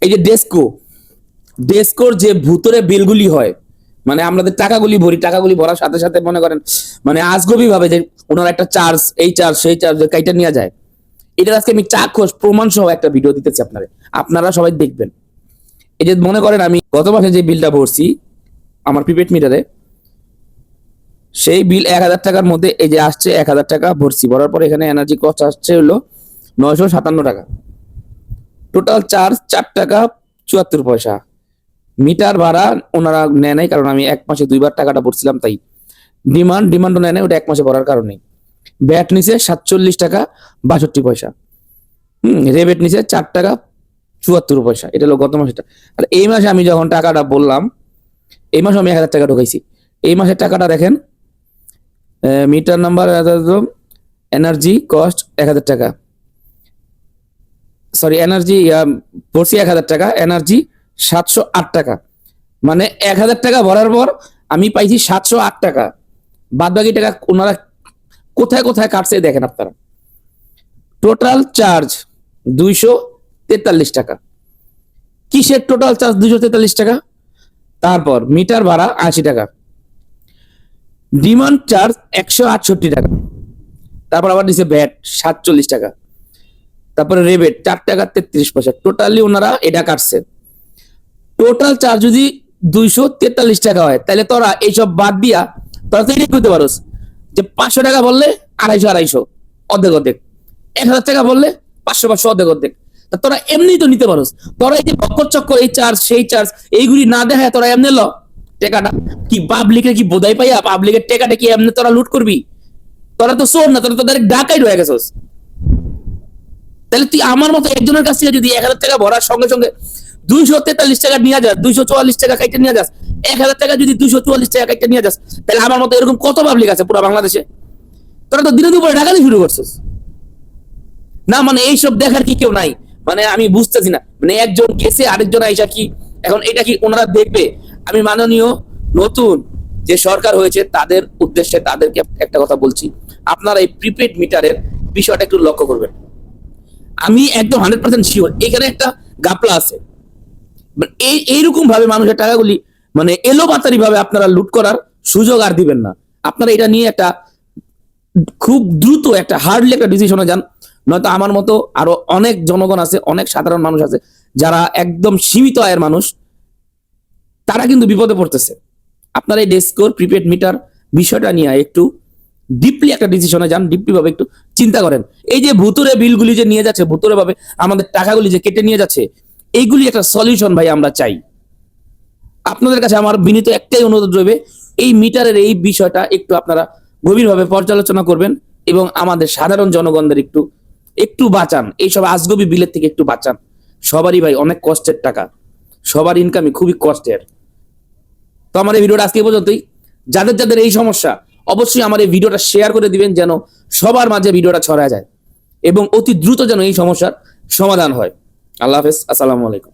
এই যে ডেস্কোর যে ভুতরে বিলগুলি হয়, মানে আমাদের টাকাগুলি ভরি, টাকাগুলি ভরার সাথে সাথে মনে করেন মানে আজগবি ভাবে যে ওনার একটা চার্জ, এই চার্জ সেই চার্জ কাইটা নিয়ে যায়। এটা আজকে আমি চাক্ষুষ প্রমাণ সহ একটা ভিডিও দিতেছি আপনারা সবাই দেখবেন। এই যে মনে করেন আমি গত মাসে যে বিলটা ভরছি আমার প্রিপেড মিটারে, সেই বিল 1000 টাকার মধ্যে এই যে আসছে 1000 টাকা ভরছি, ভরার পর এখানে এনার্জি কস্ট আসছে হলো 957 টাকা। টোটাল চার্জ 4 টাকা 74 পয়সা। মিটার ভাড়া ওনারা নেয় নাই, কারণ আমি এক মাসে 2বার টাকাটা ভরছিলাম, তাই ডিমান্ডও নেয় নাই, ওটা এক মাসে ভরার কারণে। ব্যাট নিচে 47 টাকা 62 পয়সা। রেবেট নিচে 4 টাকা 74 পয়সা। এটা হলো গত মাসেটা। আর এই মাসে আমি যখন টাকাটা বললাম, এই মাসে আমি 1000 টাকা ঢুকাইছি। এই মাসের টাকাটা দেখেন, মিটার নাম্বার এনার্জি কস্ট 1000 টাকা, সরি এনার্জি পড়ছি 1000 টাকা, এনার্জি 708 টাকা। মানে 1000 টাকা ভরার পর আমি পাইছি 708 টাকা। বাদ বাকি টাকা ওনারা কোথায় কোথায় কাটছে দেখেন আপনারা। টোটাল চার্জ 243 টাকা। কিসের টোটাল চার্জ 243 টাকা? তারপর মিটার ভাড়া 80 টাকা, ডিমান্ড চার্জ 168 টাকা, তারপর আবার দিছে ভ্যাট 47 টাকা, তারপরে রেবেট 4 টাকা 33 পয়সা। টোটালি ওনারা এটা কাটছে। টোটাল চার্জ যদি 243 টাকা হয়, তাহলে তোরা এইসব বাদ দিয়া তোরা তো এটাই করতে পারোস যে 500 টাকা বললে 250 অর্ধেক অর্ধেক, 1000 টাকা বললে 500 অর্ধেক অর্ধেক। তা তোরা এমনি তো নিতে পারোস। তোরা এই যে বক্কর চক্কর, এই চার্জ সেই চার্জ এইগুলি না দেখায় তোরা এমনি ল টাকাটা। কি পাবলিকের কি বোধাই পাইয়া পাবলিকের টাকাটা কি এমনি তোরা লুট করবি? তোরা তো চোর না, তোরা তো ডাইরেক্ট ডাকাই রয়ে গেছস। তাহলে তুই আমার মতো একজনের কাছ থেকে যদি 1000 টাকা ভরার সঙ্গে সঙ্গে 243 টাকা নিয়ে যাস, 244 টাকা কাইটে নিয়ে যাস, 1000 টাকা যদি 244 টাকা কাইটে নিয়ে যাস, তাহলে আমার মতো এরকম কত পাবলিক আছে পুরো বাংলাদেশে? তোরা তো দিনে দুপুরে ঢাকাতে শুরু করছিস না। মানে এইসব দেখার কি কেউ নাই? মানে আমি বুঝতেছি না, মানে একজন গেছে আরেকজন আইসা কি এখন এটা কি ওনারা দেখবে? আমি মাননীয় নতুন যে সরকার হয়েছে তাদের উদ্দেশ্যে তাদেরকে একটা কথা বলছি, আপনারা এই প্রিপেড মিটারের বিষয়টা একটু লক্ষ্য করবেন। আমি একদম 100% শিওর এখানে একটা গাপলা আছে। এইরকম ভাবে মানুষের টাকাগুলি মানে এলোপাতারি ভাবে আপনারা লুট করার সুযোগ আর দিবেন না। আপনারা এটা নিয়ে একটা খুব দ্রুত একটা হার্ডলি একটা ডিসিশনে যান, নয়তো আমার মতো আরো অনেক জনগণ আছে, অনেক সাধারণ মানুষ আছে যারা একদম সীমিত আয়ের মানুষ, তারা কিন্তু বিপদে পড়তেছে। আপনারা এই ডেস্কোর প্রিপেড মিটার বিষয়টা নিয়ে একটু ডিপলি একটা ডিসিশনে যান, ডিপলি ভাবে একটু চিন্তা করেন। এই যে ভুতুরে বিলগুলি যে নিয়ে যাচ্ছে, ভুতুরে ভাবে আমাদের টাকাগুলি যে কেটে নিয়ে যাচ্ছে, এইগুলি একটা সলিউশন ভাই আমরা চাই। আপনাদের কাছে আমার বিনীত একটাই অনুরোধ রইবে, এই মিটারের এই বিষয়টা একটু আপনারা গভীরভাবে পর্যালোচনা করবেন এবং আমাদের সাধারণ জনগণদের একটু একটু বাঁচান, এইসব আজগবি বিলের থেকে একটু বাঁচান। সবারই ভাই অনেক কষ্টের টাকা, সবার ইনকামই খুবই কষ্টের। তো আমার এই ভিডিওটা আজকে পর্যন্তই। যাদের যাদের এই সমস্যা, অবশ্যই আমার এই ভিডিওটা শেয়ার করে দিবেন যেন সবার মাঝে ভিডিওটা ছড়ায় যায় এবং অতি দ্রুত যেন এই সমস্যার সমাধান হয়। আল্লাহ হাফেজ, আসসালামু আলাইকুম।